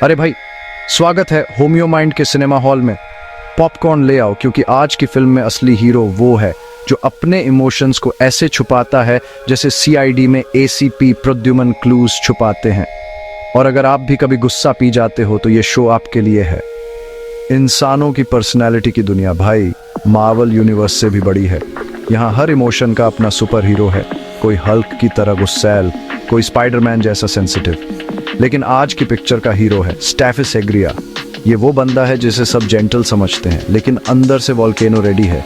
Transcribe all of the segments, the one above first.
अरे भाई, स्वागत है होमियो माइंड के सिनेमा हॉल में। पॉपकॉर्न ले आओ, क्योंकि आज की फिल्म में असली हीरो वो है जो अपने इमोशंस को ऐसे छुपाता है जैसे सीआईडी में एसीपी प्रद्युमन क्लूज छुपाते हैं। और अगर आप भी कभी गुस्सा पी जाते हो तो ये शो आपके लिए है। इंसानों की पर्सनैलिटी की दुनिया भाई मार्वल यूनिवर्स से भी बड़ी है। यहाँ हर इमोशन का अपना सुपर हीरो है। कोई हल्क की तरह गुस्सैल, कोई स्पाइडरमैन जैसा सेंसिटिव। लेकिन आज की पिक्चर का हीरो है स्टैफिस एग्रिया। ये वो बंदा है जिसे सब जेंटल समझते हैं, लेकिन अंदर से वॉल्केनो रेडी है।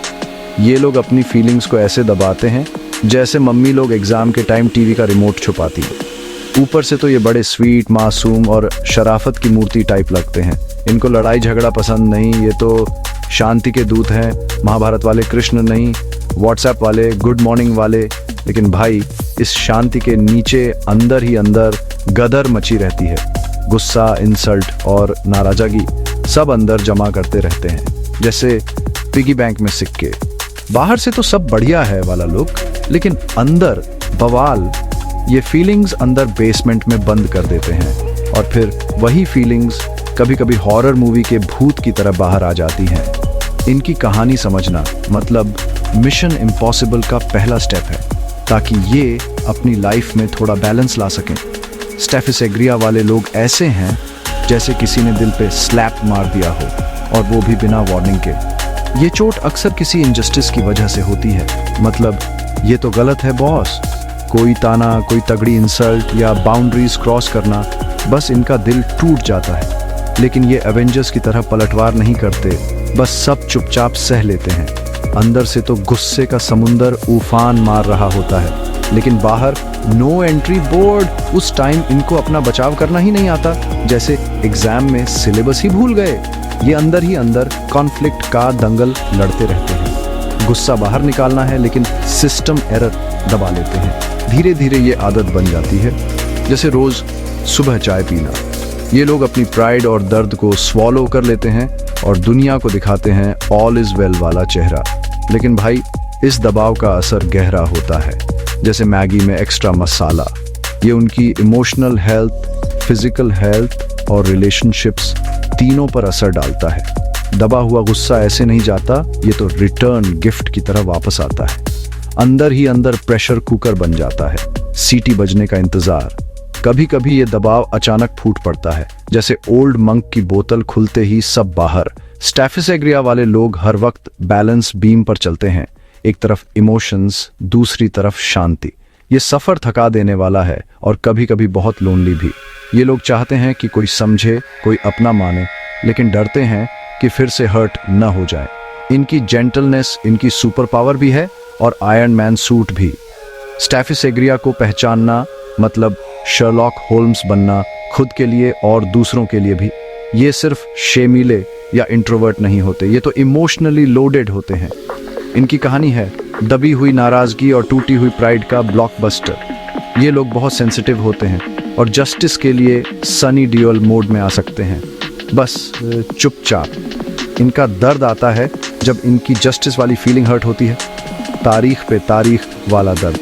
ये लोग अपनी फीलिंग्स को ऐसे दबाते हैं जैसे मम्मी लोग एग्जाम के टाइम टीवी का रिमोट छुपाती है। ऊपर से तो ये बड़े स्वीट, मासूम और शराफत की मूर्ति टाइप लगते हैं। इनको लड़ाई झगड़ा पसंद नहीं, ये तो शांति के दूत हैं। महाभारत वाले कृष्ण नहीं, व्हाट्सएप वाले गुड मॉर्निंग वाले। लेकिन भाई, इस शांति के नीचे अंदर ही अंदर गदर मची रहती है। गुस्सा, इंसल्ट और नाराजगी सब अंदर जमा करते रहते हैं, जैसे पिगी बैंक में सिक्के। बाहर से तो सब बढ़िया है वाला लुक, लेकिन अंदर बवाल। ये फीलिंग्स अंदर बेसमेंट में बंद कर देते हैं और फिर वही फीलिंग्स कभी कभी हॉरर मूवी के भूत की तरह बाहर आ जाती हैं। इनकी कहानी समझना मतलब मिशन इम्पॉसिबल का पहला स्टेप है, ताकि ये अपनी लाइफ में थोड़ा बैलेंस ला सकें। स्टैफिस एग्रिया वाले लोग ऐसे हैं जैसे किसी ने दिल पे स्लैप मार दिया हो, और वो भी बिना वार्निंग के। ये चोट अक्सर किसी इनजस्टिस की वजह से होती है। मतलब ये तो गलत है बॉस, कोई ताना, कोई तगड़ी इंसल्ट या बाउंड्रीज क्रॉस करना, बस इनका दिल टूट जाता है। लेकिन ये एवेंजर्स की तरह पलटवार नहीं करते, बस सब चुपचाप सह लेते हैं। अंदर से तो गुस्से का समुंदर उफान मार रहा होता है, लेकिन बाहर नो एंट्री बोर्ड। उस टाइम इनको अपना बचाव करना ही नहीं आता, जैसे एग्जाम में सिलेबस ही भूल गए। ये अंदर ही अंदर कॉन्फ्लिक्ट का दंगल लड़ते रहते हैं। गुस्सा बाहर निकालना है, लेकिन सिस्टम एरर दबा लेते हैं। धीरे धीरे ये आदत बन जाती है, जैसे रोज सुबह चाय पीना। ये लोग अपनी प्राइड और दर्द को स्वॉलो कर लेते हैं और दुनिया को दिखाते हैं ऑल इज वेल वाला चेहरा। लेकिन भाई, इस दबाव का असर गहरा होता है, जैसे मैगी में एक्स्ट्रा मसाला। ये उनकी इमोशनल हेल्थ, फिजिकल हेल्थ और रिलेशनशिप्स तीनों पर असर डालता है। दबा हुआ गुस्सा ऐसे नहीं जाता, ये तो रिटर्न गिफ्ट की तरह वापस आता है। अंदर ही अंदर प्रेशर कुकर बन जाता है, सीटी बजने का इंतजार। कभी कभी ये दबाव अचानक फूट पड़ता है, जैसे ओल्ड मंक की बोतल खुलते ही सब बाहर। स्टैफिस एग्रिया वाले लोग हर वक्त बैलेंस बीम पर चलते हैं, एक तरफ इमोशंस, दूसरी तरफ शांति। ये सफर थका देने वाला है और कभी कभी बहुत लोनली भी। ये लोग चाहते हैं कि कोई समझे, कोई अपना माने, लेकिन डरते हैं कि फिर से हर्ट न हो जाए। इनकी जेंटलनेस इनकी सुपर पावर भी है और आयरन मैन सूट भी। स्टैफिस एग्रिया को पहचानना मतलब शर्लॉक होल्म्स बनना, खुद के लिए और दूसरों के लिए भी। ये सिर्फ शेमीले या इंट्रोवर्ट नहीं होते, ये तो इमोशनली लोडेड होते हैं। इनकी कहानी है दबी हुई नाराजगी और टूटी हुई प्राइड का ब्लॉकबस्टर। ये लोग बहुत सेंसिटिव होते हैं और जस्टिस के लिए सनी डियोल मोड में आ सकते हैं, बस चुपचाप। इनका दर्द आता है जब इनकी जस्टिस वाली फीलिंग हर्ट होती है, तारीख पे तारीख वाला दर्द।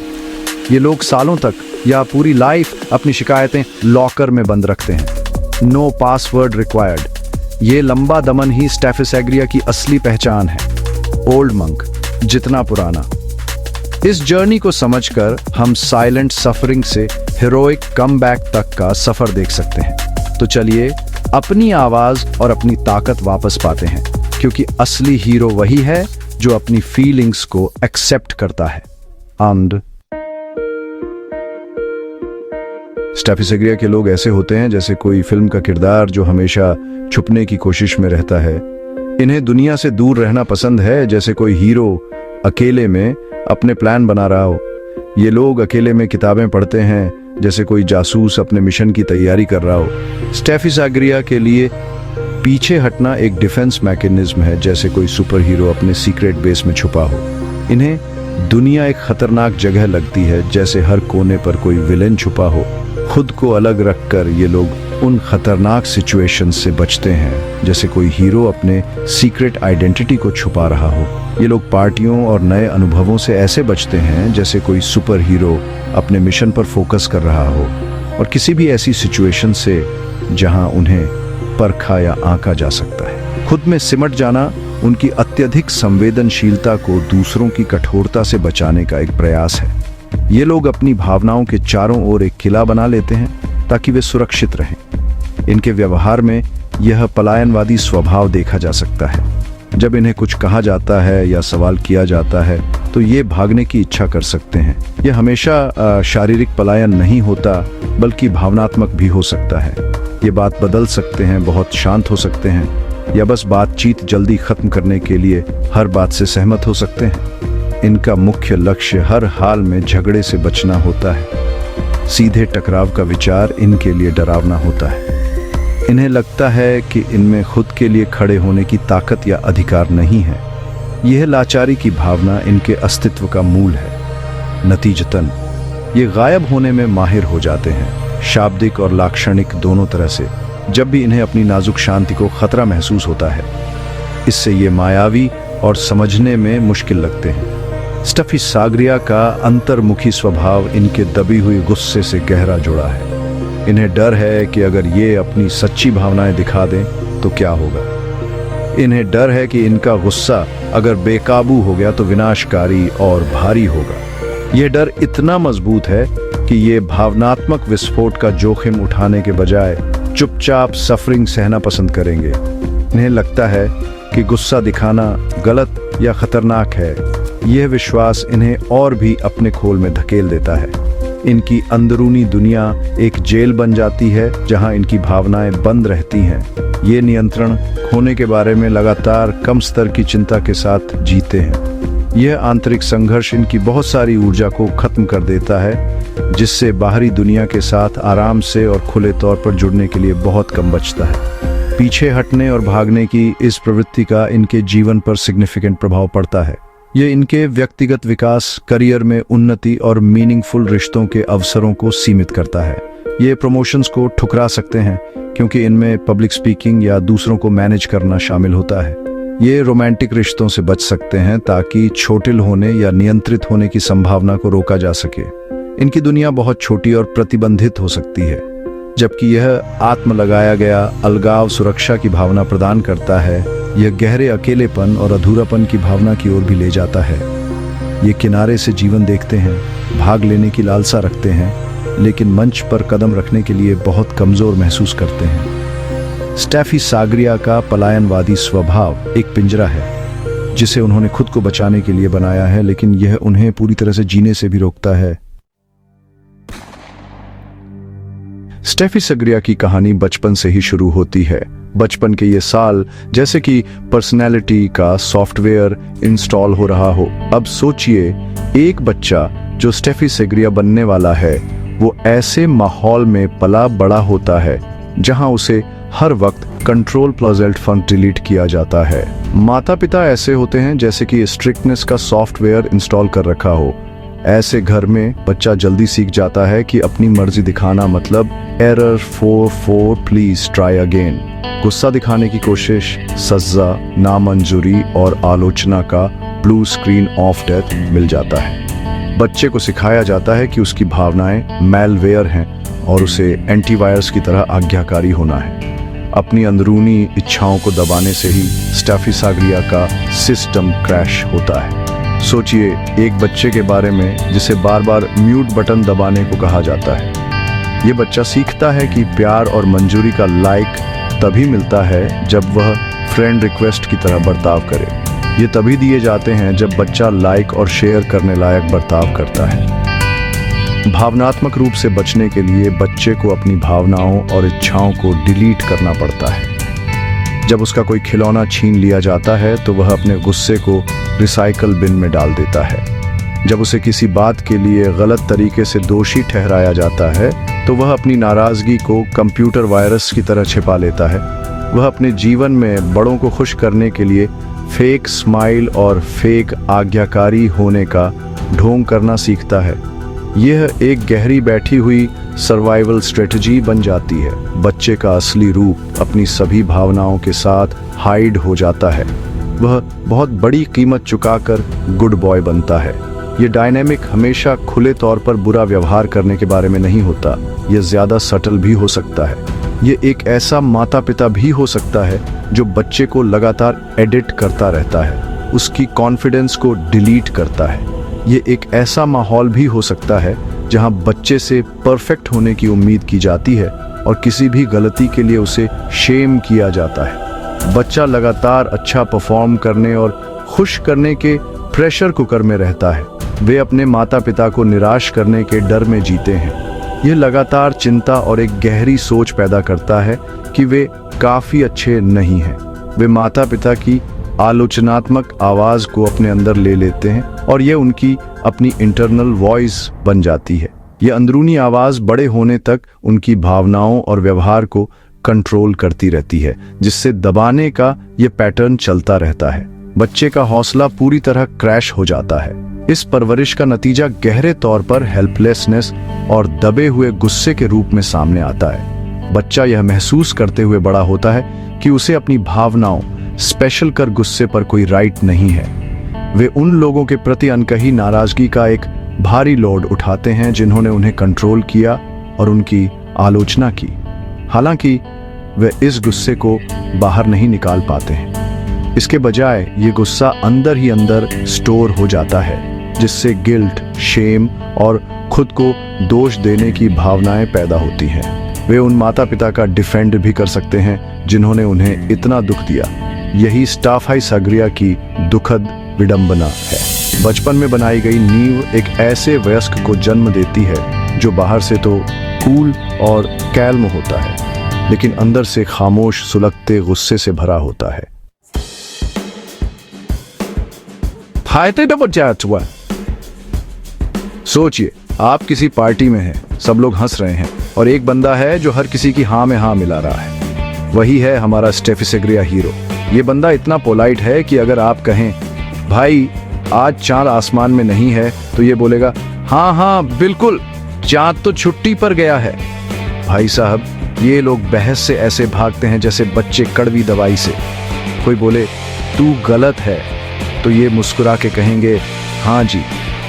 ये लोग सालों तक या पूरी लाइफ अपनी शिकायतें लॉकर में बंद रखते हैं। No password required. ये लंबा दमन ही स्टैफिस एग्रिया की असली पहचान है। ओल्ड मंक, जितना पुराना। इस जर्नी को समझकर हम साइलेंट सफरिंग से हीरोइक कमबैक तक का सफर देख सकते हैं। तो चलिए अपनी आवाज और अपनी ताकत वापस पाते हैं, क्योंकि असली हीरो वही है जो अपनी फीलिंग्स को एक्सेप्ट करता है। स्टैफिस एग्रिया के लोग ऐसे होते हैं जैसे कोई फिल्म का किरदार जो हमेशा छुपने की कोशिश में रहता है। इन्हें दुनिया से दूर रहना पसंद है, जैसे कोई हीरो अकेले में अपने प्लान बना रहा हो। ये लोग अकेले में किताबें पढ़ते हैं, जैसे कोई जासूस अपने मिशन की तैयारी कर रहा हो। स्टैफिस एग्रिया के लिए पीछे हटना एक डिफेंस मैकेनिज्म है, जैसे कोई सुपर हीरो अपने सीक्रेट बेस में छुपा हो। इन्हें दुनिया एक खतरनाक जगह लगती है, जैसे हर कोने पर कोई विलेन छुपा हो। खुद को अलग रखकर ये लोग उन खतरनाक सिचुएशन से बचते हैं, जैसे कोई हीरो अपने सीक्रेट आइडेंटिटी को छुपा रहा हो। ये लोग पार्टियों और नए अनुभवों से ऐसे बचते हैं जैसे कोई सुपर हीरो अपने मिशन पर फोकस कर रहा हो, और किसी भी ऐसी सिचुएशन से जहां उन्हें परखा या आंका जा सकता है। खुद में सिमट जाना उनकी अत्यधिक संवेदनशीलता को दूसरों की कठोरता से बचाने का एक प्रयास है। ये लोग अपनी भावनाओं के चारों ओर एक किला बना लेते हैं ताकि वे सुरक्षित रहें। इनके व्यवहार में यह पलायनवादी स्वभाव देखा जा सकता है। जब इन्हें कुछ कहा जाता है या सवाल किया जाता है तो ये भागने की इच्छा कर सकते हैं। यह हमेशा शारीरिक पलायन नहीं होता बल्कि भावनात्मक भी हो सकता है। ये बात बदल सकते हैं, बहुत शांत हो सकते हैं या बस बातचीत जल्दी खत्म करने के लिए हर बात से सहमत हो सकते हैं। इनका मुख्य लक्ष्य हर हाल में झगड़े से बचना होता है। सीधे टकराव का विचार इनके लिए डरावना होता है। इन्हें लगता है कि इनमें खुद के लिए खड़े होने की ताकत या अधिकार नहीं है। यह लाचारी की भावना इनके अस्तित्व का मूल है। नतीजतन ये गायब होने में माहिर हो जाते हैं, शाब्दिक और लाक्षणिक दोनों तरह से, जब भी इन्हें अपनी नाजुक शांति को खतरा महसूस होता है। इससे ये मायावी और समझने में मुश्किल लगते हैं। स्टफी सागरिया का अंतर्मुखी स्वभाव इनके दबी हुई गुस्से से गहरा जुड़ा है। इन्हें डर है कि अगर ये अपनी सच्ची भावनाएं दिखा दें तो क्या होगा। इन्हें डर है कि इनका गुस्सा अगर बेकाबू हो गया तो विनाशकारी और भारी होगा। यह डर इतना मजबूत है कि ये भावनात्मक विस्फोट का जोखिम उठाने के बजाय चुपचाप सफरिंग सहना पसंद करेंगे। इन्हें लगता है कि गुस्सा दिखाना गलत या खतरनाक है। यह विश्वास इन्हें और भी अपने खोल में धकेल देता है। इनकी अंदरूनी दुनिया एक जेल बन जाती है जहां इनकी भावनाएं बंद रहती हैं। ये नियंत्रण खोने के बारे में लगातार कम स्तर की चिंता के साथ जीते हैं। यह आंतरिक संघर्ष इनकी बहुत सारी ऊर्जा को खत्म कर देता है, जिससे बाहरी दुनिया के साथ आराम से और खुले तौर पर जुड़ने के लिए बहुत कम बचता है। पीछे हटने और भागने की इस प्रवृत्ति का इनके जीवन पर सिग्निफिकेंट प्रभाव पड़ता है। ये इनके व्यक्तिगत विकास, करियर में उन्नति और मीनिंगफुल रिश्तों के अवसरों को सीमित करता है। ये प्रमोशंस को ठुकरा सकते हैं क्योंकि इनमें पब्लिक स्पीकिंग या दूसरों को मैनेज करना शामिल होता है। ये रोमांटिक रिश्तों से बच सकते हैं ताकि छोटिल होने या नियंत्रित होने की संभावना को रोका जा सके। इनकी दुनिया बहुत छोटी और प्रतिबंधित हो सकती है, जबकि यह आत्म लगाया गया अलगाव सुरक्षा की भावना प्रदान करता है। यह गहरे अकेलेपन और अधूरापन की भावना की ओर भी ले जाता है। ये किनारे से जीवन देखते हैं, भाग लेने की लालसा रखते हैं, लेकिन मंच पर कदम रखने के लिए बहुत कमजोर महसूस करते हैं। स्टैफी सागरिया का पलायनवादी स्वभाव एक पिंजरा है जिसे उन्होंने खुद को बचाने के लिए बनाया है, लेकिन यह उन्हें पूरी तरह से जीने से भी रोकता है। स्टैफी सागरिया की कहानी बचपन से ही शुरू होती है। बचपन के ये साल जैसे कि पर्सनैलिटी का सॉफ्टवेयर इंस्टॉल हो रहा हो। अब सोचिए, एक बच्चा जो स्टैफी सागरिया बनने वाला है वो ऐसे माहौल में पला बड़ा होता है जहां उसे हर वक्त कंट्रोल प्लस फंक डिलीट किया जाता है। माता पिता ऐसे होते हैं जैसे कि स्ट्रिक्टनेस का सॉफ्टवेयर इंस्टॉल कर रखा हो। ऐसे घर में बच्चा जल्दी सीख जाता है कि अपनी मर्जी दिखाना मतलब एरर 4 प्लीज ट्राई अगेन। गुस्सा दिखाने की कोशिश, सजा, नामंजूरी और आलोचना का ब्लू स्क्रीन ऑफ डेथ मिल जाता है। बच्चे को सिखाया जाता है कि उसकी भावनाएं मैलवेयर हैं और उसे एंटीवायरस की तरह आज्ञाकारी होना है। अपनी अंदरूनी इच्छाओं को दबाने से ही स्टैफी सागरिया का सिस्टम क्रैश होता है। सोचिए एक बच्चे के बारे में जिसे बार बार म्यूट बटन दबाने को कहा जाता है। ये बच्चा सीखता है कि प्यार और मंजूरी का लाइक तभी मिलता है जब वह फ्रेंड रिक्वेस्ट की तरह बर्ताव करे। ये तभी दिए जाते हैं जब बच्चा लाइक और शेयर करने लायक बर्ताव करता है। भावनात्मक रूप से बचने के लिए बच्चे को अपनी भावनाओं और इच्छाओं को डिलीट करना पड़ता है। जब उसका कोई खिलौना छीन लिया जाता है तो वह अपने गुस्से को रिसाइकल बिन में डाल देता है। जब उसे किसी बात के लिए गलत तरीके से दोषी ठहराया जाता है तो वह अपनी नाराजगी को कंप्यूटर वायरस की तरह छिपा लेता है। वह अपने जीवन में बड़ों को खुश करने के लिए फेक स्माइल और फेक आज्ञाकारी होने का ढोंग करना सीखता है। यह एक गहरी बैठी हुई सर्वाइवल स्ट्रेटजी बन जाती है। बच्चे का असली रूप अपनी सभी भावनाओं के साथ हाइड हो जाता है। वह बहुत बड़ी कीमत चुकाकर गुड बॉय बनता है। ये डायनेमिक हमेशा खुले तौर पर बुरा व्यवहार करने के बारे में नहीं होता, यह ज्यादा सटल भी हो सकता है। ये एक ऐसा माता पिता भी हो सकता है जो बच्चे को लगातार एडिट करता रहता है, उसकी कॉन्फिडेंस को डिलीट करता है। ये एक ऐसा माहौल भी हो सकता है जहां बच्चे से परफेक्ट होने की उम्मीद की जाती है और किसी भी गलती के लिए उसे शेम किया जाता है। बच्चा लगातार अच्छा परफॉर्म करने और खुश करने के प्रेशर कुकर में रहता है। वे अपने माता पिता को निराश करने के डर में जीते हैं। यह लगातार चिंता और एक गहरी सोच पैदा करता है कि वे काफी अच्छे नहीं हैं। वे माता पिता की आलोचनात्मक आवाज को अपने अंदर ले लेते हैं और यह उनकी अपनी इंटरनल वॉइस बन जाती है। यह अंदरूनी आवाज बड़े होने तक उनकी भावनाओं और व्यवहार को कंट्रोल करती रहती है, जिससे दबाने का यह पैटर्न चलता रहता है। बच्चे का हौसला पूरी तरह क्रैश हो जाता है। इस परवरिश का नतीजा गहरे तौर पर हेल्पलेसनेस और दबे हुए गुस्से के रूप में सामने आता है। बच्चा यह महसूस करते हुए बड़ा होता है कि उसे अपनी भावनाओं, स्पेशल कर गुस्से पर कोई राइट नहीं है। वे उन लोगों के प्रति अनकही नाराजगी का एक भारी लोड उठाते हैं जिन्होंने उन्हें कंट्रोल किया और उनकी आलोचना की। हालांकि वे इस गुस्से को बाहर नहीं निकाल पाते हैं। इसके बजाय ये गुस्सा अंदर ही अंदर स्टोर हो जाता है, जिससे गिल्ट, शेम और खुद को दोष देने की भावनाएं पैदा होती हैं। वे उन माता पिता का डिफेंड भी कर सकते हैं जिन्होंने उन्हें इतना दुख दिया। यही स्टाफाइसाग्रिया की दुखद विडंबना है। बचपन में बनाई गई नींव एक ऐसे वयस्क को जन्म देती है जो बाहर से तो कूल और कैल्म होता है, लेकिन अंदर से खामोश, सुलगते गुस्से से भरा होता है। सोचिए, आप किसी पार्टी में हैं, सब लोग हंस रहे हैं और एक बंदा है जो हर किसी की हाँ में हाँ मिला रहा है। वही है हमारा स्टेफिसाग्रिया हीरो। ये बंदा इतना पोलाइट है कि अगर आप कहें, भाई आज चांद आसमान में नहीं है, तो ये बोलेगा, हाँ हाँ बिल्कुल, चांद तो छुट्टी पर गया है। भाई साहब, ये लोग बहस से ऐसे भागते हैं जैसे बच्चे कड़वी दवाई से। कोई बोले तू गलत है तो ये मुस्कुरा के कहेंगे, हाँ जी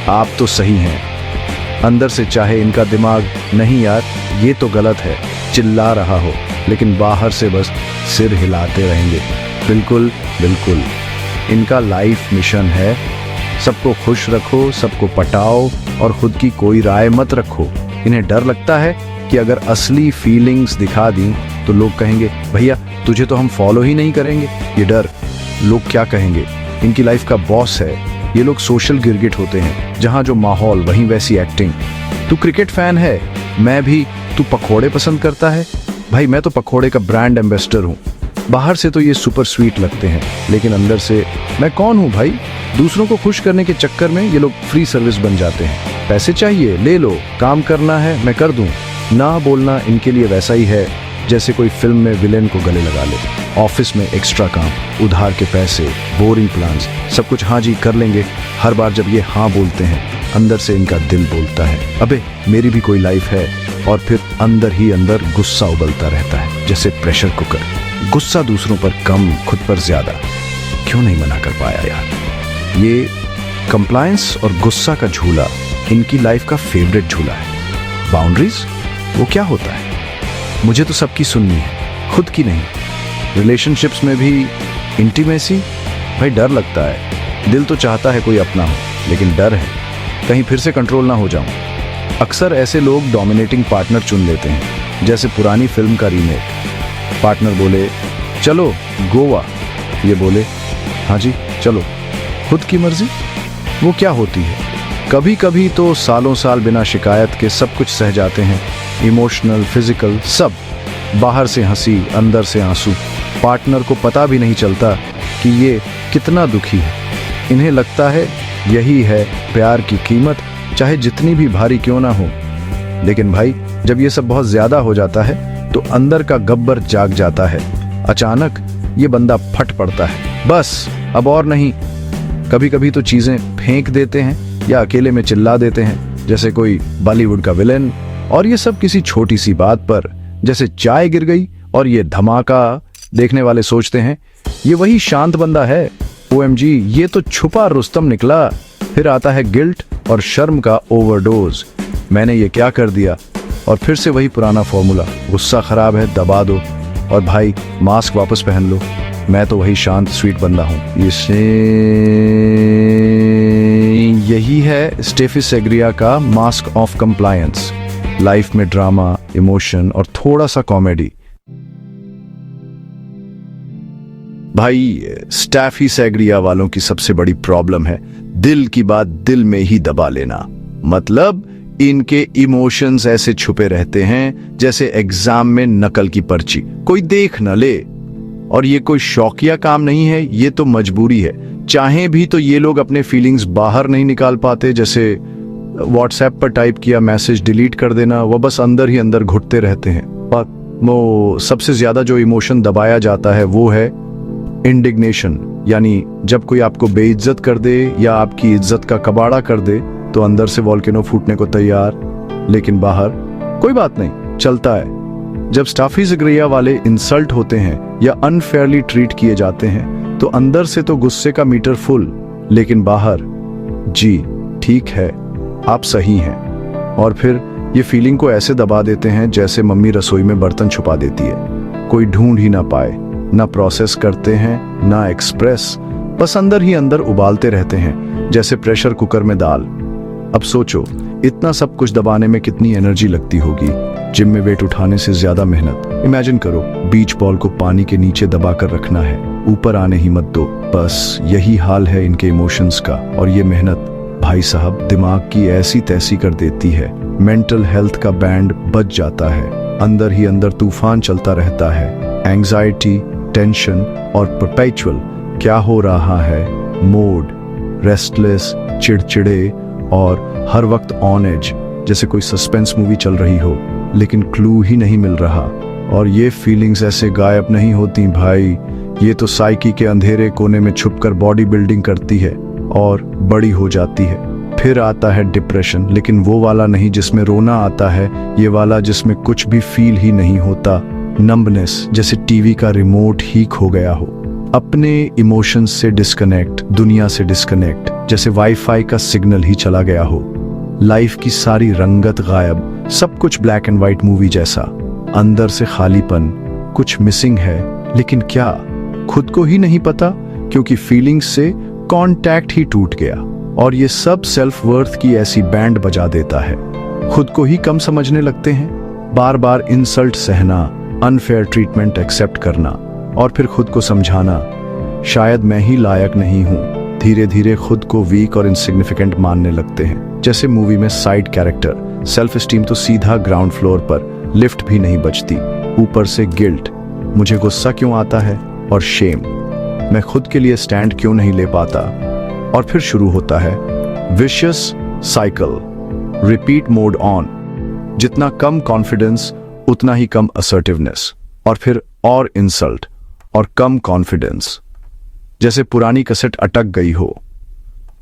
आप तो सही हैं। अंदर से चाहे इनका दिमाग, नहीं यार ये तो गलत है, चिल्ला रहा हो, लेकिन बाहर से बस सिर हिलाते रहेंगे। बिल्कुल बिल्कुल, इनका लाइफ मिशन है, सबको खुश रखो, सबको पटाओ और खुद की कोई राय मत रखो। इन्हें डर लगता है कि अगर असली फीलिंग्स दिखा दी तो लोग कहेंगे, भैया तुझे तो हम फॉलो ही नहीं करेंगे। ये डर, लोग क्या कहेंगे, इनकी लाइफ का बॉस है। ये लोग सोशल गिरगिट होते हैं, जहां जो माहौल वहीं वैसी एक्टिंग। तू क्रिकेट फैन है, मैं भी। तू पकोड़े पसंद करता है, भाई मैं तो पकोड़े का ब्रांड एम्बेसडर हूँ। बाहर से तो ये सुपर स्वीट लगते हैं, लेकिन अंदर से मैं कौन हूँ भाई। दूसरों को खुश करने के चक्कर में ये लोग फ्री सर्विस बन जाते हैं। पैसे चाहिए, ले लो, काम करना है मैं कर दूं। ना बोलना इनके लिए वैसा ही है जैसे कोई फिल्म में विलेन को गले लगा ले। ऑफिस में एक्स्ट्रा काम, उधार के पैसे, बोरिंग प्लान्स, सब कुछ हाँ जी कर लेंगे। हर बार जब ये हाँ बोलते हैं, अंदर से इनका दिल बोलता है, अबे मेरी भी कोई लाइफ है। और फिर अंदर ही अंदर गुस्सा उबलता रहता है जैसे प्रेशर कुकर। गुस्सा दूसरों पर कम, खुद पर ज्यादा। क्यों नहीं मना कर पाया यार। ये कंप्लायंस और गुस्सा का झूला इनकी लाइफ का फेवरेट झूला है। बाउंड्रीज, वो क्या होता है? मुझे तो सबकी सुननी है, खुद की नहीं। रिलेशनशिप्स में भी इंटीमेसी, भाई डर लगता है। दिल तो चाहता है कोई अपना हो, लेकिन डर है कहीं फिर से कंट्रोल ना हो जाऊं। अक्सर ऐसे लोग डोमिनेटिंग पार्टनर चुन लेते हैं, जैसे पुरानी फिल्म का रीमेक। पार्टनर बोले चलो गोवा, ये बोले हाँ जी चलो। खुद की मर्जी वो क्या होती है? कभी कभी तो सालों साल बिना शिकायत के सब कुछ सह जाते हैं, इमोशनल, फिजिकल, सब। बाहर से हंसी, अंदर से आंसू। पार्टनर को पता भी नहीं चलता कि ये कितना दुखी है। इन्हें लगता है यही है प्यार की कीमत, चाहे जितनी भी भारी क्यों ना हो। लेकिन भाई जब ये सब बहुत ज्यादा हो जाता है तो अंदर का गब्बर जाग जाता है। अचानक ये बंदा फट पड़ता है, बस अब और नहीं। कभी कभी तो चीजें फेंक देते हैं या अकेले में चिल्ला देते हैं जैसे कोई बॉलीवुड का विलेन। और ये सब किसी छोटी सी बात पर, जैसे चाय गिर गई और ये धमाका। देखने वाले सोचते हैं ये वही शांत बंदा है, ओएमजी ये तो छुपा रुस्तम निकला। फिर आता है गिल्ट और शर्म का ओवरडोज। मैंने ये क्या कर दिया, और फिर से वही पुराना फॉर्मूला, गुस्सा खराब है दबा दो और भाई मास्क वापस पहन लो। मैं तो वही शांत स्वीट बंदा हूँ। यही है स्टेफी सेग्रिया का मास्क ऑफ कंप्लायंस। लाइफ में ड्रामा, इमोशन और थोड़ा सा कॉमेडी। भाई स्टेफी सेग्रिया वालों की सबसे बड़ी प्रॉब्लम है दिल की बात दिल में ही दबा लेना। मतलब इनके इमोशंस ऐसे छुपे रहते हैं जैसे एग्जाम में नकल की पर्ची, कोई देख न ले। और ये कोई शौकिया काम नहीं है, ये तो मजबूरी है। चाहे भी तो ये लोग अपने फीलिंग्स बाहर नहीं निकाल पाते, जैसे व्हाट्सएप पर टाइप किया मैसेज डिलीट कर देना, वो बस अंदर ही अंदर घुटते रहते हैं। और वो सबसे ज्यादा जो इमोशन दबाया जाता है वो है इंडिग्नेशन, यानी जब कोई आपको बेइज्जत कर दे या आपकी इज्जत का कबाड़ा कर दे तो अंदर से वॉल्केनो फूटने को तैयार, लेकिन बाहर कोई बात नहीं, चलता है। जब स्टेफी सेग्रिया वाले इंसल्ट होते हैं या अनफेयरली ट्रीट किए जाते हैं तो अंदर से तो गुस्से का मीटर फुल, लेकिन बाहर जी ठीक है आप सही हैं। और फिर ये फीलिंग को ऐसे दबा देते हैं जैसे मम्मी रसोई में बर्तन छुपा देती है, कोई ढूंढ ही ना पाए। ना प्रोसेस करते हैं ना एक्सप्रेस, बस अंदर ही अंदर उबालते रहते हैं जैसे प्रेशर कुकर में दाल। अब सोचो इतना सब कुछ दबाने में कितनी एनर्जी लगती होगी। जिम में वेट उठाने से ज्यादा मेहनत। इमेजिन करो बीच बॉल को पानी के नीचे दबा कर रखना है, ऊपर आने ही मत दो। बस यही हाल है इनके इमोशंस का। और ये मेहनत भाई साहब दिमाग की ऐसी तैसी कर देती है, मेंटल हेल्थ का बैंड बज जाता है, अंदर ही अंदर तूफान चलता रहता है। एंजाइटी, टेंशन और परपेचुअल क्या हो रहा है, मूड रेस्टलेस, चिड़चिड़े और हर वक्त ऑन एज, जैसे कोई सस्पेंस मूवी चल रही हो लेकिन क्लू ही नहीं मिल रहा। और ये फीलिंग्स ऐसे गायब नहीं होती भाई, ये तो साइकी के अंधेरे कोने में छुपकर बॉडी बिल्डिंग करती है और बड़ी हो जाती है। फिर आता है डिप्रेशन, लेकिन वो वाला नहीं जिसमें रोना आता है, ये वाला जिसमें कुछ भी फील ही नहीं होता। नंबनेस, जैसे टीवी का रिमोट ही खो गया हो। अपने इमोशंस से डिस्कनेक्ट, दुनिया से डिस्कनेक्ट, जैसे वाईफाई का सिग्नल ही चला गया हो। लाइफ की सारी रंगत गायब, सब कुछ ब्लैक एंड व्हाइट मूवी जैसा। अंदर से खालीपन, कुछ मिसिंग है, लेकिन क्या खुद को ही नहीं पता, क्योंकि फीलिंग्स से कांटेक्ट ही टूट गया। और ये सब सेल्फ वर्थ की ऐसी बैंड बजा देता है। खुद को ही कम समझने लगते हैं, बार बार इंसल्ट सहना, अनफेयर ट्रीटमेंट एक्सेप्ट करना और फिर खुद को समझाना शायद मैं ही लायक नहीं हूं। धीरे धीरे खुद को वीक और इनसिग्निफिकेंट मानने लगते हैं, जैसे मूवी में साइड कैरेक्टर। सेल्फ एस्टीम तो सीधा ग्राउंड फ्लोर पर, लिफ्ट भी नहीं बचती। ऊपर से गिल्ट, मुझे गुस्सा क्यों आता है, और शेम, मैं खुद के लिए स्टैंड क्यों नहीं ले पाता। और फिर शुरू होता है vicious cycle, repeat mode on. जितना कम कॉन्फिडेंस उतना ही कम असर्टिवनेस, और फिर और इंसल्ट और कम कॉन्फिडेंस, जैसे पुरानी कैसेट अटक गई हो।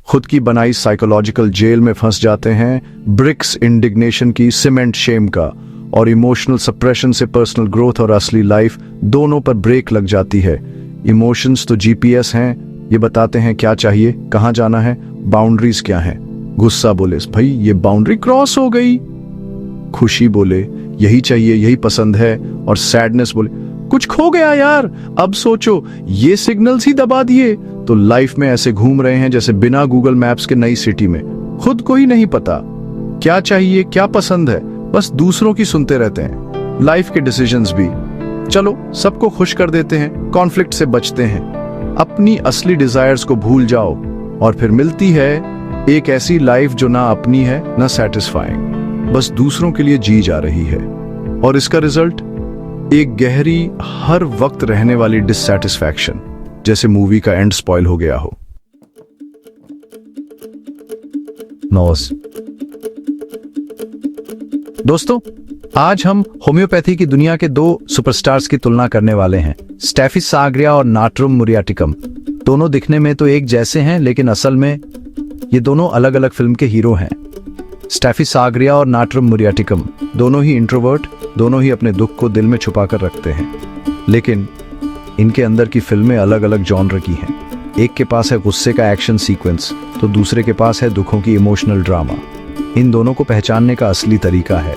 खुद की बनाई साइकोलॉजिकल जेल में फंस जाते हैं। ब्रिक्स इंडिग्नेशन की, सीमेंट शेम का, और इमोशनल सप्रेशन से पर्सनल ग्रोथ और असली लाइफ दोनों पर ब्रेक लग जाती है। इमोशंस तो जीपीएस हैं, ये बताते हैं क्या चाहिए, कहां जाना है, बाउंड्रीज क्या हैं। गुस्सा बोले भाई ये बाउंड्री क्रॉस हो गई, खुशी बोले यही चाहिए, यही पसंद है, और सैडनेस बोले कुछ खो गया यार। अब सोचो ये सिग्नल्स ही दबा दिए तो लाइफ में ऐसे घूम रहे हैं जैसे बिना गूगल मैप्स के नई सिटी में। खुद को ही नहीं पता क्या चाहिए, क्या पसंद है, बस दूसरों की सुनते रहते हैं। लाइफ के डिसीजंस भी चलो सबको खुश कर देते हैं, कॉन्फ्लिक्ट से बचते हैं, अपनी असली डिजायर्स को भूल जाओ, और फिर मिलती है एक ऐसी लाइफ जो ना अपनी है ना सैटिस्फाइंग, बस दूसरों के लिए जी जा रही है। और इसका रिजल्ट एक गहरी, हर वक्त रहने वाली डिससैटिस्फैक्शन, जैसे मूवी का एंड स्पॉइल हो गया हो। दोस्तों, आज हम होम्योपैथी की दुनिया के दो सुपरस्टार्स की तुलना करने वाले हैं, स्टेफी सेग्रिया और नाट्रुम मुरियाटिकम। दोनों दिखने में तो एक जैसे हैं, लेकिन असल में ये दोनों अलग अलग फिल्म के हीरो हैं। स्टेफी सेग्रिया और नाट्रुम मुरियाटिकम दोनों ही इंट्रोवर्ट, दोनों ही अपने दुख को दिल में छुपा कर रखते हैं, लेकिन इनके अंदर की फिल्में अलग अलग जॉनर की हैं। एक के पास है गुस्से का एक्शन सीक्वेंस, तो दूसरे के पास है दुखों की इमोशनल ड्रामा। इन दोनों को पहचानने का असली तरीका है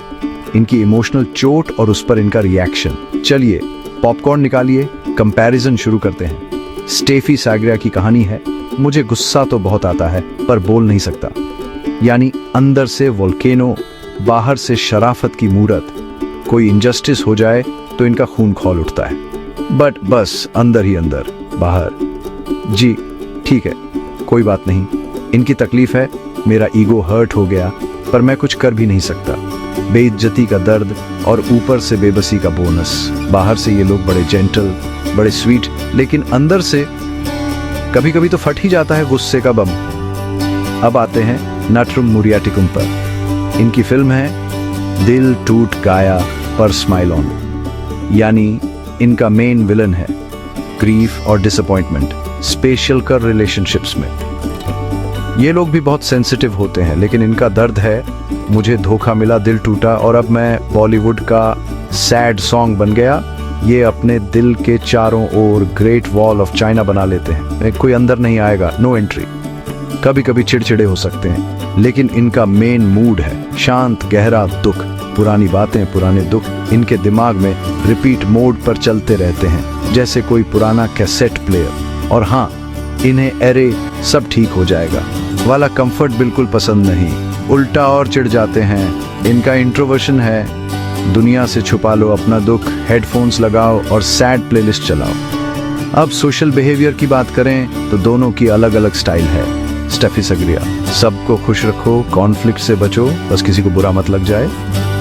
इनकी इमोशनल चोट और उस पर इनका रिएक्शन। चलिए पॉपकॉर्न निकालिए, कंपैरिजन शुरू करते हैं। स्टेफी सागरिया की कहानी है, मुझे गुस्सा तो बहुत आता है पर बोल नहीं सकता। यानी अंदर से वोल्केनो, बाहर से शराफत की मूरत। कोई इनजस्टिस हो जाए तो इनका खून खौल उठता है, बट बस अंदर ही अंदर, बाहर जी ठीक है, कोई बात नहीं। इनकी तकलीफ है मेरा ईगो हर्ट हो गया पर मैं कुछ कर भी नहीं सकता। बेइज्जती का दर्द और ऊपर से बेबसी का बोनस। बाहर से ये लोग बड़े जेंटल, बड़े स्वीट, लेकिन अंदर से कभी कभी तो फट ही जाता है गुस्से का बम। अब आते हैं नाट्रुम मुरियाटिकुम पर। इनकी फिल्म है दिल टूट गाया पर स्माइल ऑन। यानी इनका मेन विलन है ग्रीफ और डिसअपॉइंटमेंट, स्पेशल कर रिलेशनशिप्स में। ये लोग भी बहुत सेंसिटिव होते हैं, लेकिन इनका दर्द है मुझे धोखा मिला, दिल टूटा और अब मैं बॉलीवुड का सैड सॉन्ग बन गया। ये अपने दिल के चारों ओर ग्रेट वॉल ऑफ चाइना बना लेते हैं, कोई अंदर नहीं आएगा, नो एंट्री। कभी कभी चिड़चिड़े हो सकते हैं, लेकिन इनका मेन मूड है शांत गहरा दुख। पुरानी बातें, पुराने दुख इनके दिमाग में रिपीट मोड पर चलते रहते हैं, जैसे कोई पुराना कैसेट प्लेयर। और हाँ, इन्हें अरे सब ठीक हो जाएगा वाला कंफर्ट बिल्कुल पसंद नहीं, उल्टा और चिढ़ जाते हैं। इनका इंट्रोवर्शन है, दुनिया से छुपा लो अपना दुख, हेडफोन्स लगाओ और सैड प्लेलिस्ट चलाओ। अब सोशल बिहेवियर की बात करें तो दोनों की अलग अलग स्टाइल है। स्टेफी सागरिया, सबको खुश रखो, कॉन्फ्लिक्ट से बचो, बस किसी को बुरा मत लग जाए।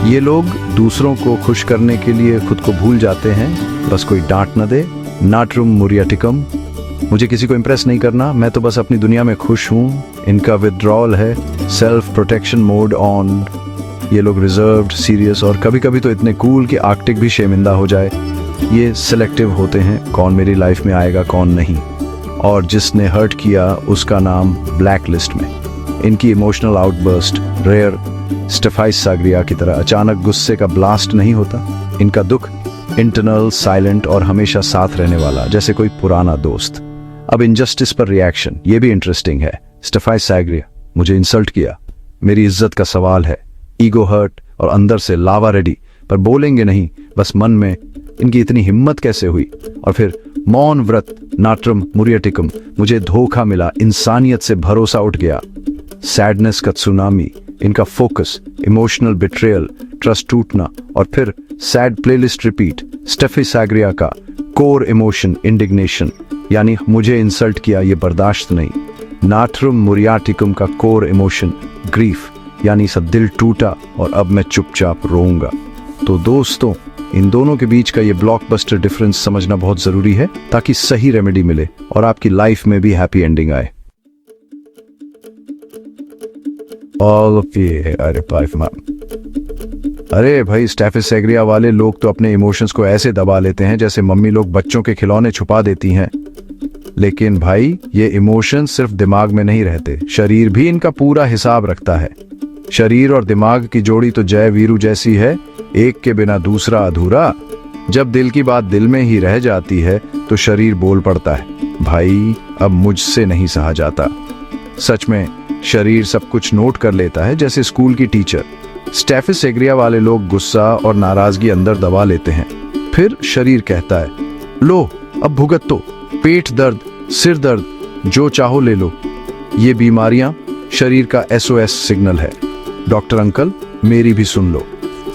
ये लोग दूसरों को खुश करने के लिए खुद को भूल जाते हैं, बस कोई डांट न दे। नाट्रुम मुरियाटिकम, मुझे किसी को इम्प्रेस नहीं करना, मैं तो बस अपनी दुनिया में खुश हूँ। इनका विथड्रॉल है, सेल्फ प्रोटेक्शन मोड ऑन। ये लोग रिजर्व्ड, सीरियस और कभी कभी तो इतने कूल कि आर्कटिक भी शर्मिंदा हो जाए। ये सिलेक्टिव होते हैं, कौन मेरी लाइफ में आएगा कौन नहीं, और जिसने हर्ट किया उसका नाम ब्लैक लिस्ट में। इनकी इमोशनल आउटबर्स्ट रेयर स्टेफी सागरिया की तरह अचानक गुस्से का ब्लास्ट नहीं होता। इनका दुख इंटरनल, साइलेंट और हमेशा साथ रहने वाला, जैसे कोई पुराना दोस्त। अब इनजस्टिस पर रिएक्शन, ये भी इंटरेस्टिंग है। स्टेफी सागरिया, मुझे इंसल्ट किया, मेरी इज्जत का सवाल है, ईगो हर्ट और अंदर से लावा रेडी, पर बोलेंगे नहीं, बस मन में। इनकी इतनी हिम्मत कैसे हुई? और फिर मौन व्रत, नाट्रुम मुरियाटिकुम, मुझे धोखा मिला, इंसानियत से भरोसा उठ गया। सैडनेस का सुनामी, इनका फोकस, इमोशनल बिट्रेयल, ट्रस्ट टूटना और फिर सैड प्लेलिस्ट रिपीट। स्टेफी सागरिया का कोर इमोशन इंडिग्नेशन, यानी मुझे इंसल्ट किया, ये बर्दाश्त नहीं। नाट्रुम मुरियाटिकुम का कोर इमोशन ग्रीफ, यानी सब दिल टूटा और अब मैं चुपचाप रोऊंगा। तो दोस्तों, इन दोनों के बीच का ये ब्लॉकबस्टर डिफरेंस समझना बहुत जरूरी है, ताकि सही रेमेडी मिले और आपकी लाइफ में भी हैप्पी एंडिंग आए। अरे भाई, स्टेफी सागरिया वाले लोग तो अपने इमोशंस को ऐसे दबा लेते हैं जैसे मम्मी लोग बच्चों के खिलौने छुपा देती हैं। लेकिन भाई, ये इमोशंस सिर्फ दिमाग में नहीं रहते, शरीर भी इनका पूरा हिसाब रखता है। शरीर और दिमाग की जोड़ी तो जय वीरू जैसी है, एक के बिना दूसरा अधूरा। जब दिल की बात दिल में ही रह जाती है तो शरीर बोल पड़ता है, भाई अब मुझसे नहीं सहा जाता। सच में शरीर सब कुछ नोट कर लेता है, जैसे स्कूल की टीचर। स्टेफी सागरिया वाले लोग गुस्सा और नाराजगी अंदर दबा लेते हैं, फिर शरीर कहता है, लो अब भुगत तो, पेट दर्द, सिर दर्द, जो चाहो ले लो। ये बीमारियां शरीर का SOS सिग्नल है। डॉक्टर अंकल, मेरी भी सुन लो।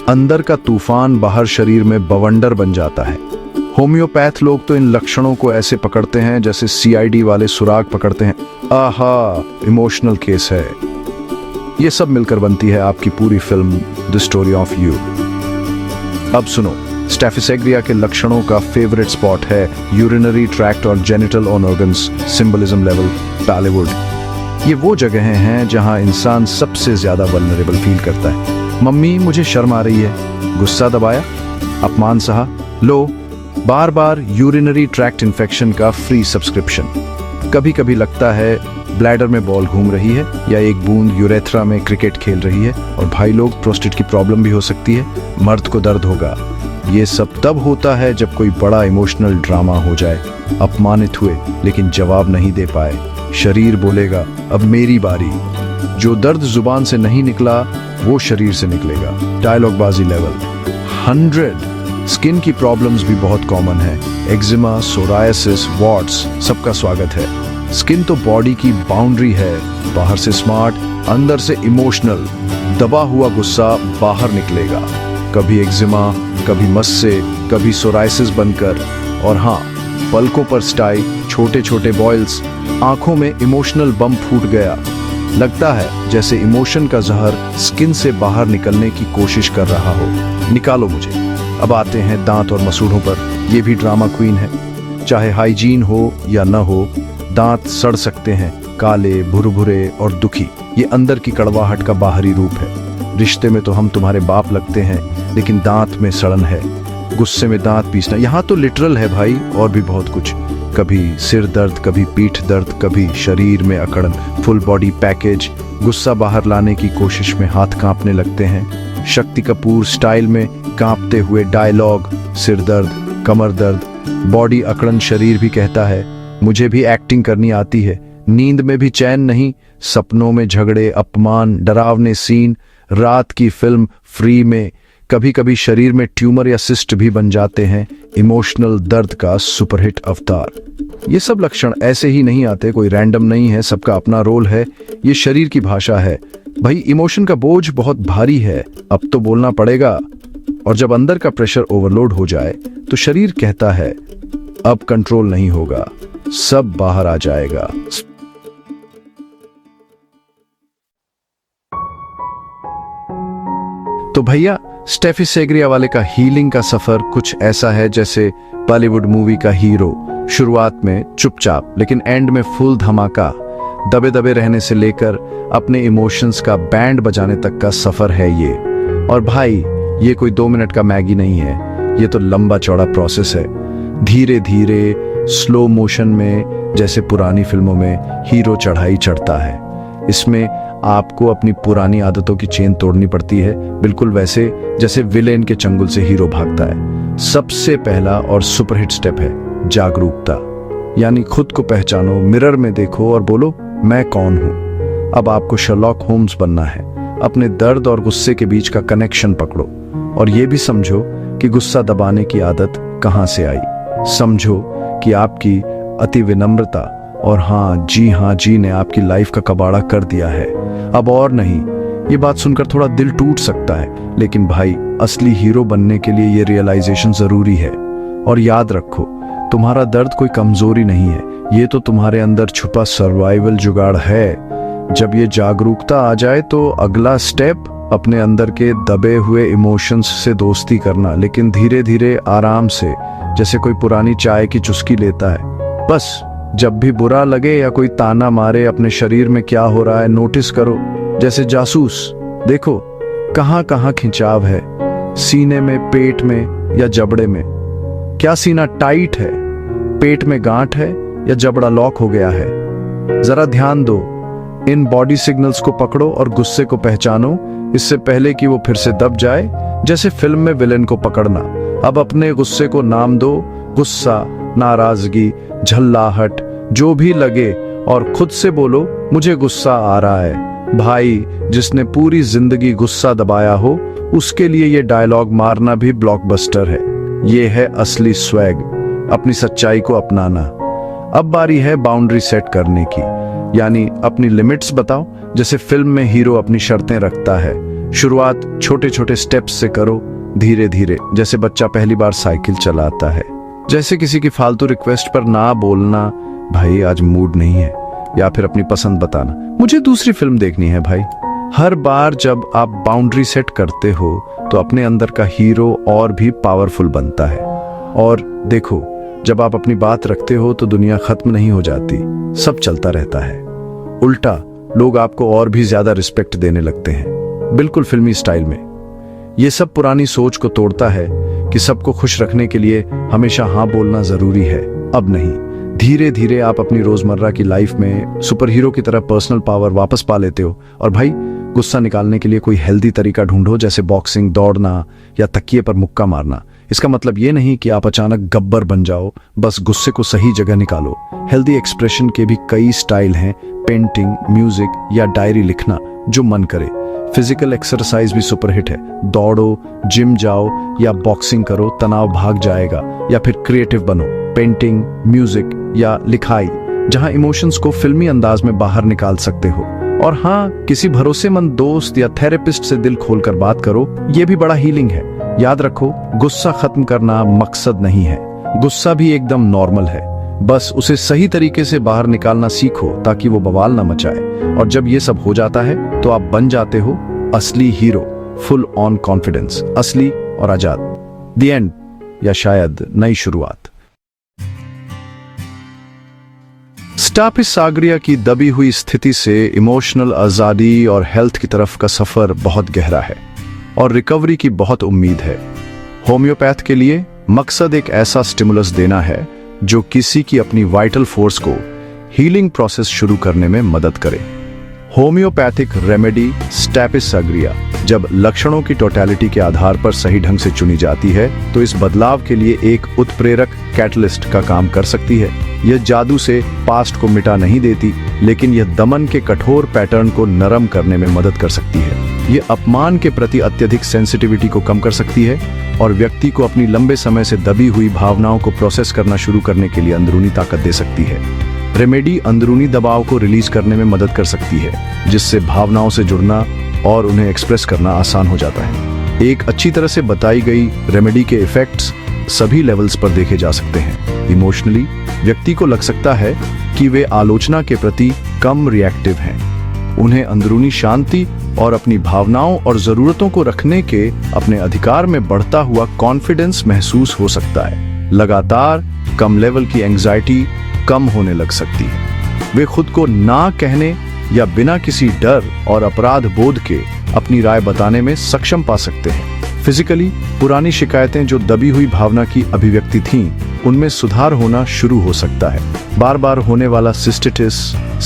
अंदर का तूफान बाहर शरीर में बवंडर बन जाता है। होम्योपैथ लोग तो इन लक्षणों को ऐसे पकड़ते हैं जैसे CID वाले सुराग पकड़ते हैं। आहा, इमोशनल केस है। ये सब मिलकर बनती है आपकी पूरी film the story of you. अब सुनो, स्टेफी सागरिया के लक्षणों का फेवरेट स्पॉट है यूरिनरी ट्रैक्ट और genital organs, symbolism level, Tollywood. ये वो जगहें हैं जहां इंसान सबसे ज्यादा वल्नरेबल फील करता है। मम्मी मुझे शर्म आ रही है, गुस्सा दबाया, अपमान सहा, लो बार बार यूरिनरी ट्रैक्ट इन्फेक्शन का फ्री सब्सक्रिप्शन। कभी कभी लगता है ब्लैडर में बॉल घूम रही है या एक बूंद यूरेथ्रा में क्रिकेट खेल रही है। और भाई लोग, प्रोस्टेट की प्रॉब्लम भी हो सकती है, मर्द को दर्द होगा। ये सब तब होता है जब कोई बड़ा इमोशनल ड्रामा हो जाए। अपमानित हुए लेकिन जवाब नहीं दे पाए, शरीर बोलेगा अब मेरी बारी। जो दर्द जुबान से नहीं निकला वो शरीर से निकलेगा। डायलॉगबाजी लेवल 100। स्किन की प्रॉब्लम्स भी बहुत कॉमन है, एक्जिमा, सोरायसिस, वॉट्स, सबका स्वागत है। स्किन तो बॉडी की बाउंड्री है, बाहर से स्मार्ट, अंदर से इमोशनल। दबा हुआ गुस्सा बाहर निकलेगा, कभी एक्जिमा, कभी मस्से, कभी सोरायसिस बनकर। और हाँ, पलकों पर स्टाई, छोटे छोटे बॉयल्स, आंखों में इमोशनल बम फूट गया। लगता है जैसे इमोशन का जहर स्किन से बाहर निकलने की कोशिश कर रहा हो। निकालो मुझे। अब आते हैं दांत और मसूड़ों पर। ये भी ड्रामा क्वीन है। चाहे हाइजीन हो या न हो, दांत सड़ सकते हैं, काले, भुरभुरे और दुखी। ये अंदर की कड़वाहट का बाहरी रूप है। रिश्ते में तो हम तुम्हारे बाप लगते हैं, लेकिन दांत में सड़न है। गुस्से में दांत पीसना, यहाँ तो लिटरल है भाई, और भी बहुत कुछ। कभी सिर दर्द, कभी पीठ दर्द, कभी शरीर में अकड़न, फुल बॉडी पैकेज। गुस्सा बाहर लाने की कोशिश में हाथ कांपने लगते हैं। शक्ति कपूर स्टाइल में कांपते हुए डायलॉग, सिर दर्द, कमर दर्द, बॉडी अकड़न। शरीर भी कहता है मुझे भी एक्टिंग करनी आती है। नींद में भी चैन नहीं, सपनों में झगड़े, अपमान, डरावने सीन। रात की फिल्म फ्री में कभी कभी शरीर में ट्यूमर या सिस्ट भी बन जाते हैं। इमोशनल दर्द का सुपरहिट अवतार। ये सब लक्षण ऐसे ही नहीं आते, कोई रैंडम नहीं है, सबका अपना रोल है। ये शरीर की भाषा है भाई। इमोशन का बोझ बहुत भारी है, अब तो बोलना पड़ेगा। और जब अंदर का प्रेशर ओवरलोड हो जाए तो शरीर कहता है अब कंट्रोल नहीं होगा, सब बाहर आ जाएगा। तो भैया, स्टेफी सेग्रिया वाले का हीलिंग का सफर कुछ ऐसा है जैसे बॉलीवुड मूवी का हीरो। शुरुआत में चुपचाप, लेकिन एंड में फुल धमाका। दबे दबे रहने से लेकर अपने इमोशंस का बैंड बजाने तक का सफर है ये। और भाई, ये कोई 2 मिनट का मैगी नहीं है, ये तो लंबा चौड़ा प्रोसेस है। धीरे धीरे, स्लो मोशन में, जैसे पुरानी फिल्मों में हीरो चढ़ाई चढ़ता है। इसमें आपको अपनी पुरानी आदतों की चेन तोड़नी पड़ती है, बिल्कुल वैसे जैसे विलेन के चंगुल से हीरो भागता है। सबसे पहला और सुपरहिट स्टेप है जागरूकता, यानी खुद को पहचानो, मिरर में देखो और बोलो मैं कौन हूं। अब आपको शर्लॉक होम्स बनना है। अपने दर्द और गुस्से के बीच का कनेक्शन पकड़ो और यह भी समझो कि गुस्सा दबाने की आदत कहां से आई। समझो कि आपकी अति विनम्रता और हाँ जी ने आपकी लाइफ का कबाड़ा कर दिया है, अब और नहीं। ये बात सुनकर थोड़ा दिल टूट सकता है, लेकिन भाई, असली हीरो बनने के लिए ये रियलाइजेशन जरूरी है। और याद रखो, तुम्हारा दर्द कोई कमजोरी नहीं है, ये तो तुम्हारे अंदर छुपा सर्वाइवल जुगाड़ है। जब ये जागरूकता आ जाए तो अगला स्टेप अपने अंदर के दबे हुए इमोशंस से दोस्ती करना, लेकिन धीरे धीरे, आराम से, जैसे कोई पुरानी चाय की चुस्की लेता है। बस जब भी बुरा लगे या कोई ताना मारे, अपने शरीर में क्या हो रहा है नोटिस करो, जैसे जासूस। देखो कहां कहां खिंचाव है, सीने में, पेट में या जबड़े में। क्या सीना टाइट है, पेट में गांठ है या जबड़ा लॉक हो गया है? जरा ध्यान दो, इन बॉडी सिग्नल्स को पकड़ो और गुस्से को पहचानो, इससे पहले कि वो फिर से दब जाए, जैसे फिल्म में विलेन को पकड़ना। अब अपने गुस्से को नाम दो, गुस्सा, नाराजगी, झल्लाहट, जो भी लगे, और खुद से बोलो मुझे गुस्सा आ रहा है। भाई, जिसने पूरी जिंदगी गुस्सा दबाया हो, उसके लिए ये डायलॉग मारना भी ब्लॉकबस्टर है। ये है असली स्वैग, अपनी सच्चाई को अपनाना। अब बारी है बाउंड्री सेट करने की, यानी अपनी लिमिट्स बताओ, जैसे फिल्म में हीरो अपनी शर्तें रखता है। शुरुआत छोटे छोटे स्टेप्स से करो, धीरे धीरे, जैसे बच्चा पहली बार साइकिल चलाता है। जैसे किसी की फालतू रिक्वेस्ट पर ना बोलना, भाई आज मूड नहीं है, या फिर अपनी पसंद बताना, मुझे दूसरी फिल्म देखनी है भाई। हर बार जब आप बाउंड्री सेट करते हो तो अपने अंदर का हीरो और भी पावरफुल बनता है। और देखो, जब आप अपनी बात रखते हो तो दुनिया खत्म नहीं हो जाती, सब चलता रहता है। उल्टा लोग आपको और भी ज्यादा रिस्पेक्ट देने लगते हैं, बिल्कुल फिल्मी स्टाइल में। ये सब पुरानी सोच को तोड़ता है कि सबको खुश रखने के लिए हमेशा हाँ बोलना जरूरी है। अब नहीं, धीरे धीरे आप अपनी रोजमर्रा की लाइफ में सुपर हीरो की तरह पर्सनल पावर वापस पा लेते हो। और भाई, गुस्सा निकालने के लिए कोई हेल्दी तरीका ढूंढो, जैसे बॉक्सिंग, दौड़ना या तकिए पर मुक्का मारना। इसका मतलब ये नहीं कि आप अचानक गब्बर बन जाओ, बस गुस्से को सही जगह निकालो। हेल्दी एक्सप्रेशन के भी कई स्टाइल हैं, पेंटिंग, म्यूजिक या डायरी लिखना, जो मन करे। फिजिकल एक्सरसाइज भी सुपरहिट है। दौड़ो, जिम जाओ या बॉक्सिंग करो, तनाव भाग जाएगा। या फिर क्रिएटिव बनो, पेंटिंग, म्यूजिक या लिखाई, जहां इमोशंस को फिल्मी अंदाज में बाहर निकाल सकते हो। और हाँ, किसी भरोसेमंद दोस्त या थेरेपिस्ट से दिल खोलकर बात करो, यह भी बड़ा हीलिंग है। याद रखो, गुस्सा खत्म करना मकसद नहीं है। गुस्सा भी एकदम नॉर्मल है, बस उसे सही तरीके से बाहर निकालना सीखो ताकि वो बवाल ना मचाए। और जब ये सब हो जाता है तो आप बन जाते हो असली हीरो, फुल ऑन कॉन्फिडेंस, असली और आजाद। द एंड, या शायद नई शुरुआत। स्टापिस सागरिया की दबी हुई स्थिति से इमोशनल आजादी और हेल्थ की तरफ का सफर बहुत गहरा है और रिकवरी की बहुत उम्मीद है। होम्योपैथ के लिए मकसद एक ऐसा स्टिमुलस देना है जो किसी की अपनी वाइटल फोर्स को हीलिंग प्रोसेस शुरू करने में मदद करे। होम्योपैथिक रेमेडी स्टापिस सागरिया जब लक्षणों की टोटलिटी के आधार पर सही ढंग से चुनी जाती है तो इस बदलाव के लिए एक उत्प्रेरक कैटलिस्ट का काम कर सकती है। यह जादू से पास्ट को मिटा नहीं देती, लेकिन यह दमन के कठोर पैटर्न को नरम करने में मदद कर सकती है। यह अपमान के प्रति अत्यधिक सेंसिटिविटी को कम कर सकती है और व्यक्ति को अपनी लंबे समय से दबी हुई भावनाओं को प्रोसेस करना शुरू करने के लिए अंदरूनी ताकत दे सकती है। रेमेडी अंदरूनी दबाव को रिलीज करने में मदद कर सकती है, जिससे भावनाओं से जुड़ना और उन्हें एक्सप्रेस करना आसान हो जाता है। एक अच्छी तरह से बताई गई रेमेडी के इफेक्ट्स सभी लेवल्स पर देखे जा सकते हैं। इमोशनली, व्यक्ति को लग सकता है कि वे आलोचना के प्रति कम रिएक्टिव हैं। उन्हें अंदरूनी शांति और अपनी भावनाओं और जरूरतों को रखने के अपने अधिकार में बढ़ता हुआ कॉन्फिडेंस महसूस हो सकता है। लगातार कम लेवल की एंग्जाइटी कम होने लग सकती है। वे खुद को ना कहने या बिना किसी डर और अपराध बोध के अपनी राय बताने में सक्षम पा सकते हैं। फिजिकली, पुरानी शिकायतें जो दबी हुई भावना की अभिव्यक्ति थीं, उनमें सुधार होना शुरू हो सकता है। बार बार होने वाला सिस्टिटिस,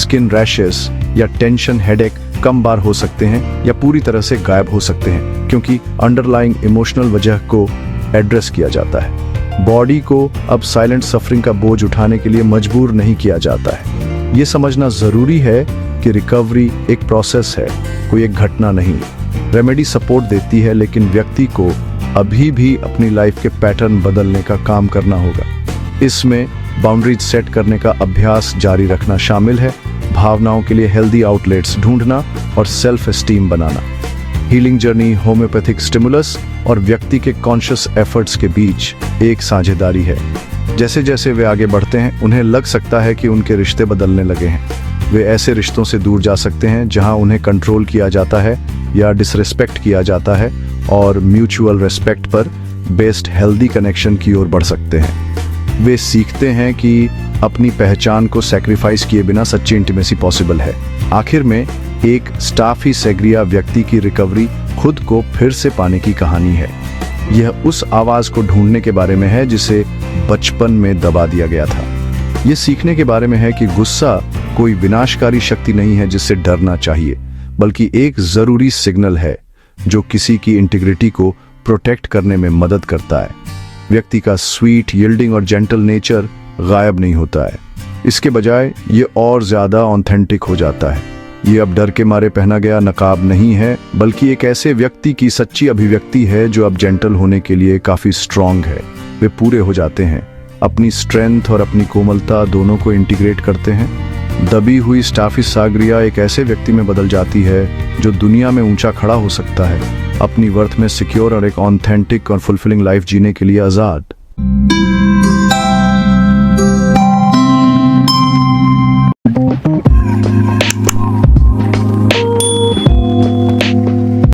स्किन रैशेस या टेंशन हेडेक कम बार हो सकते हैं या पूरी तरह से गायब हो सकते हैं, क्योंकि अंडरलाइंग इमोशनल वजह को एड्रेस किया जाता है। बॉडी को अब साइलेंट सफरिंग का बोझ उठाने के लिए मजबूर नहीं किया जाता है। ये समझना जरूरी है कि रिकवरी एक प्रोसेस है, कोई एक घटना नहीं। रेमेडी सपोर्ट देती है, लेकिन व्यक्ति को अभी भी अपनी लाइफ के पैटर्न बदलने का काम करना होगा। इसमें बाउंड्रीज सेट करने का अभ्यास जारी रखना शामिल है, भावनाओं के लिए हेल्दी आउटलेट्स ढूंढना और सेल्फ एस्टीम बनाना। हीलिंग जर्नी होम्योपैथिक स्टिमुलस और व्यक्ति के कॉन्शियस एफर्ट्स के बीच एक साझेदारी है। जैसे जैसे वे आगे बढ़ते हैं, उन्हें लग सकता है कि उनके रिश्ते बदलने लगे हैं। वे ऐसे रिश्तों से दूर जा सकते हैं जहां उन्हें कंट्रोल किया जाता है या डिसरिस्पेक्ट किया जाता है, और म्यूचुअल रिस्पेक्ट पर बेस्ड हेल्दी कनेक्शन की ओर बढ़ सकते हैं। वे सीखते हैं कि अपनी पहचान को सैक्रिफाइस किए बिना सच्ची इंटीमेसी पॉसिबल है। आखिर में एक स्टापिस सागरिया व्यक्ति की रिकवरी खुद को फिर से पाने की कहानी है। यह उस आवाज को ढूंढने के बारे में है जिसे बचपन में दबा दिया गया था। यह सीखने के बारे में है कि गुस्सा कोई विनाशकारी शक्ति नहीं है जिससे डरना चाहिए, बल्कि एक जरूरी सिग्नल है जो किसी की इंटीग्रिटी को प्रोटेक्ट करने में मदद करता है। व्यक्ति का स्वीट, यील्डिंग और जेंटल नेचर गायब नहीं होता है। इसके बजाय ये और ज्यादा ऑथेंटिक हो जाता है। ये अब डर के मारे पहना गया नकाब नहीं है, बल्कि एक ऐसे व्यक्ति की सच्ची अभिव्यक्ति है जो अब जेंटल होने के लिए काफी स्ट्रांग है। वे पूरे हो जाते हैं, अपनी स्ट्रेंथ और अपनी कोमलता दोनों को इंटीग्रेट करते हैं। दबी हुई स्टापिस सागरिया एक ऐसे व्यक्ति में बदल जाती है जो दुनिया में ऊंचा खड़ा हो सकता है, अपनी वर्थ में सिक्योर और एक ऑथेंटिक और फुलफिलिंग लाइफ जीने के लिए आजाद।